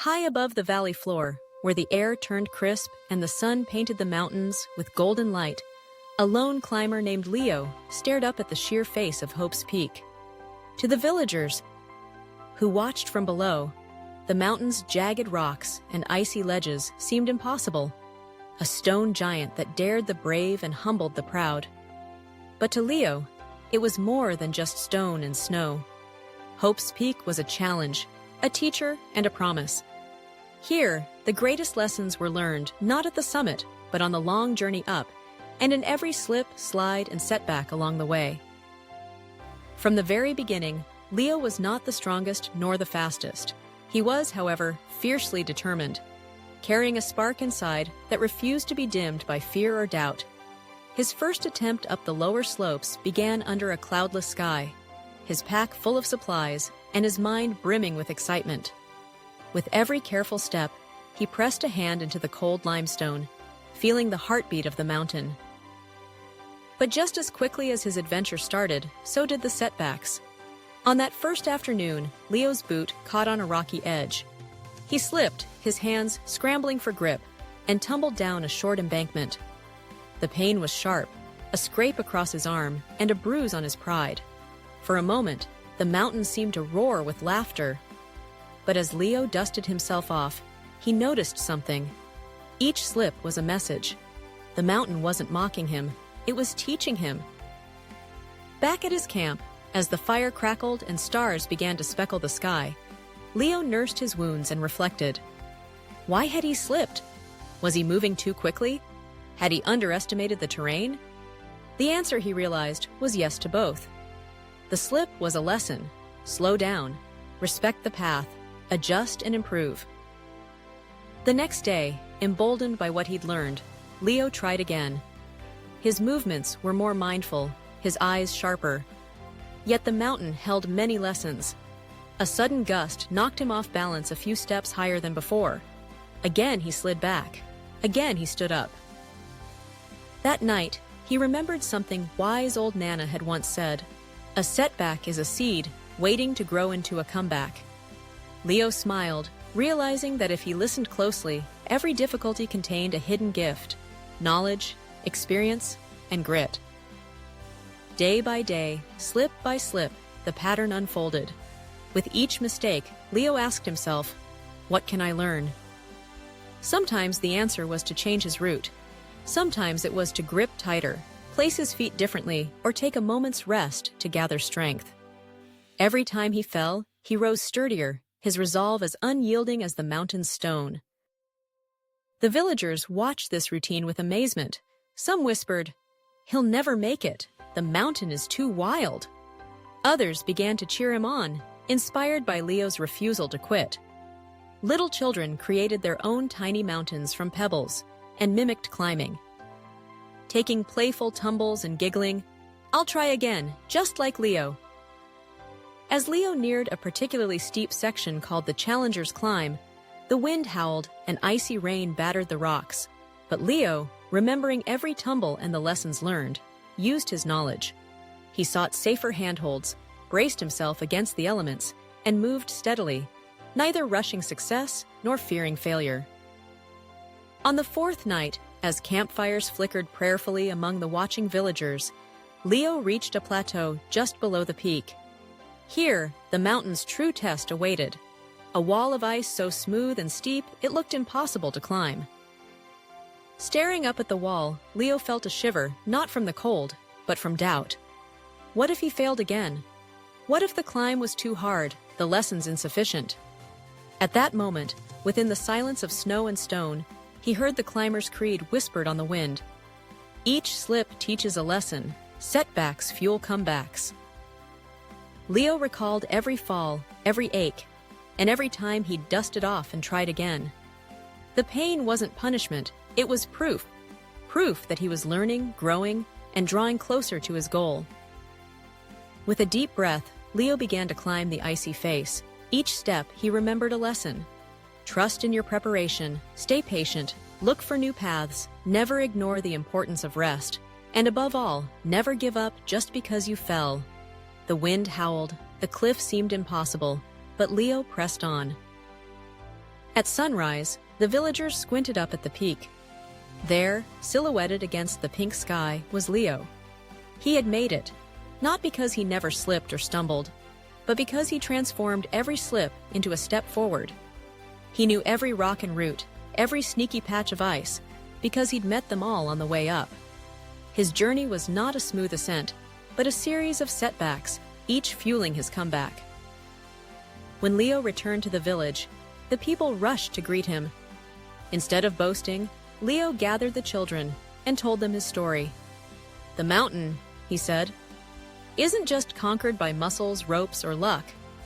High above the valley floor, where the air turned crisp and the sun painted the mountains with golden light, a lone climber named Leo stared up at the sheer face of Hope's Peak. To the villagers, who watched from below, the mountain's jagged rocks and icy ledges seemed impossible, a stone giant that dared the brave and humbled the proud. But to Leo, it was more than just stone and snow. Hope's Peak was a challenge, a teacher, and a promise. Here, the greatest lessons were learned not at the summit, but on the long journey up, and in every slip, slide, and setback along the way. From the very beginning, Leo was not the strongest nor the fastest. He was, however, fiercely determined, carrying a spark inside that refused to be dimmed by fear or doubt. His first attempt up the lower slopes began under a cloudless sky, his pack full of supplies and his mind brimming with excitement. With every careful step, he pressed a hand into the cold limestone, feeling the heartbeat of the mountain. But just as quickly as his adventure started, so did the setbacks. On that first afternoon, Leo's boot caught on a rocky edge. He slipped, his hands scrambling for grip, and tumbled down a short embankment. The pain was sharp, a scrape across his arm and a bruise on his pride. For a moment, the mountain seemed to roar with laughter. But as Leo dusted himself off, he noticed something. Each slip was a message. The mountain wasn't mocking him, it was teaching him. Back at his camp, as the fire crackled and stars began to speckle the sky, Leo nursed his wounds and reflected. Why had he slipped? Was he moving too quickly? Had he underestimated the terrain? The answer, he realized, was yes to both. The slip was a lesson. Slow down, respect the path, adjust and improve. The next day, emboldened by what he'd learned, Leo tried again. His movements were more mindful, his eyes sharper. Yet the mountain held many lessons. A sudden gust knocked him off balance a few steps higher than before. Again he slid back. Again he stood up. That night, he remembered something wise old Nana had once said. A setback is a seed waiting to grow into a comeback. Leo smiled, realizing that if he listened closely, every difficulty contained a hidden gift: knowledge, experience, and grit. Day by day, slip by slip, the pattern unfolded. With each mistake, Leo asked himself, what can I learn? Sometimes the answer was to change his route. Sometimes it was to grip tighter, place his feet differently, or take a moment's rest to gather strength. Every time he fell, he rose sturdier, his resolve as unyielding as the mountain's stone. The villagers watched this routine with amazement. Some whispered, "He'll never make it. The mountain is too wild." Others began to cheer him on, inspired by Leo's refusal to quit. Little children created their own tiny mountains from pebbles and mimicked climbing. Taking playful tumbles and giggling, "I'll try again, just like Leo." As Leo neared a particularly steep section called the Challenger's Climb, the wind howled and icy rain battered the rocks. But Leo, remembering every tumble and the lessons learned, used his knowledge. He sought safer handholds, braced himself against the elements, and moved steadily, neither rushing success nor fearing failure. On the fourth night, as campfires flickered prayerfully among the watching villagers, Leo reached a plateau just below the peak. Here, the mountain's true test awaited, a wall of ice so smooth and steep it looked impossible to climb. Staring up at the wall, Leo felt a shiver, not from the cold, but from doubt. What if he failed again? What if the climb was too hard, the lessons insufficient? At that moment, within the silence of snow and stone, he heard the climber's creed whispered on the wind. Each slip teaches a lesson. Setbacks fuel comebacks. Leo recalled every fall, every ache, and every time he dusted off and tried again. The pain wasn't punishment, it was proof. Proof that he was learning, growing, and drawing closer to his goal. With a deep breath, Leo began to climb the icy face. Each step, he remembered a lesson. Trust in your preparation, stay patient, look for new paths, never ignore the importance of rest, and above all, never give up just because you fell. The wind howled, the cliff seemed impossible, but Leo pressed on. At sunrise, the villagers squinted up at the peak. There, silhouetted against the pink sky, was Leo. He had made it, not because he never slipped or stumbled, but because he transformed every slip into a step forward. He knew every rock and root, every sneaky patch of ice, because he'd met them all on the way up. His journey was not a smooth ascent, but a series of setbacks, each fueling his comeback. When Leo returned to the village, the people rushed to greet him. Instead of boasting, Leo gathered the children and told them his story. "The mountain," he said, "isn't just conquered by muscles, ropes, or luck.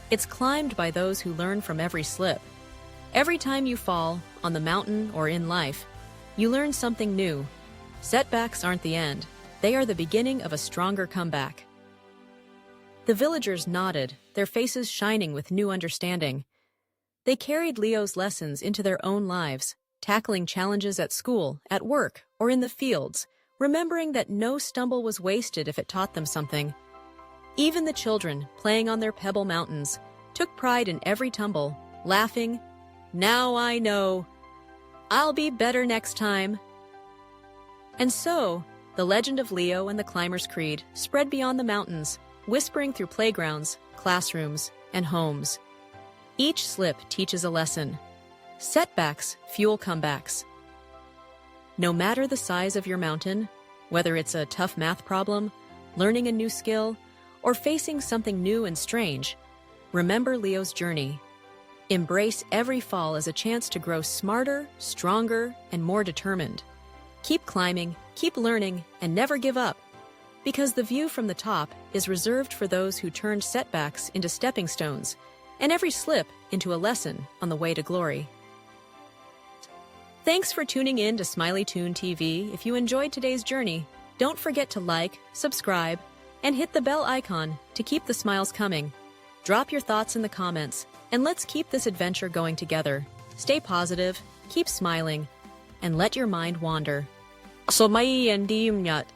It's climbed by those who learn from every slip. Every time you fall, on the mountain or in life, you learn something new. Setbacks aren't the end. They are the beginning of a stronger comeback." The villagers nodded, their faces shining with new understanding. They carried Leo's lessons into their own lives, tackling challenges at school, at work, or in the fields, remembering that no stumble was wasted if it taught them something. Even the children, playing on their pebble mountains, took pride in every tumble, laughing, "Now I know. I'll be better next time." And so, the legend of Leo and the Climber's Creed spread beyond the mountains, whispering through playgrounds, classrooms, and homes. Each slip teaches a lesson. Setbacks fuel comebacks. No matter the size of your mountain, whether it's a tough math problem, learning a new skill, or facing something new and strange, remember Leo's journey. Embrace every fall as a chance to grow smarter, stronger, and more determined. Keep climbing, keep learning, and never give up, because the view from the top is reserved for those who turned setbacks into stepping stones, and every slip into a lesson on the way to glory. Thanks for tuning in to Smiley Toon TV. If you enjoyed today's journey, don't forget to like, subscribe, and hit the bell icon to keep the smiles coming. Drop your thoughts in the comments, and let's keep this adventure going together. Stay positive, keep smiling, and let your mind wander. So may hindi yun yat.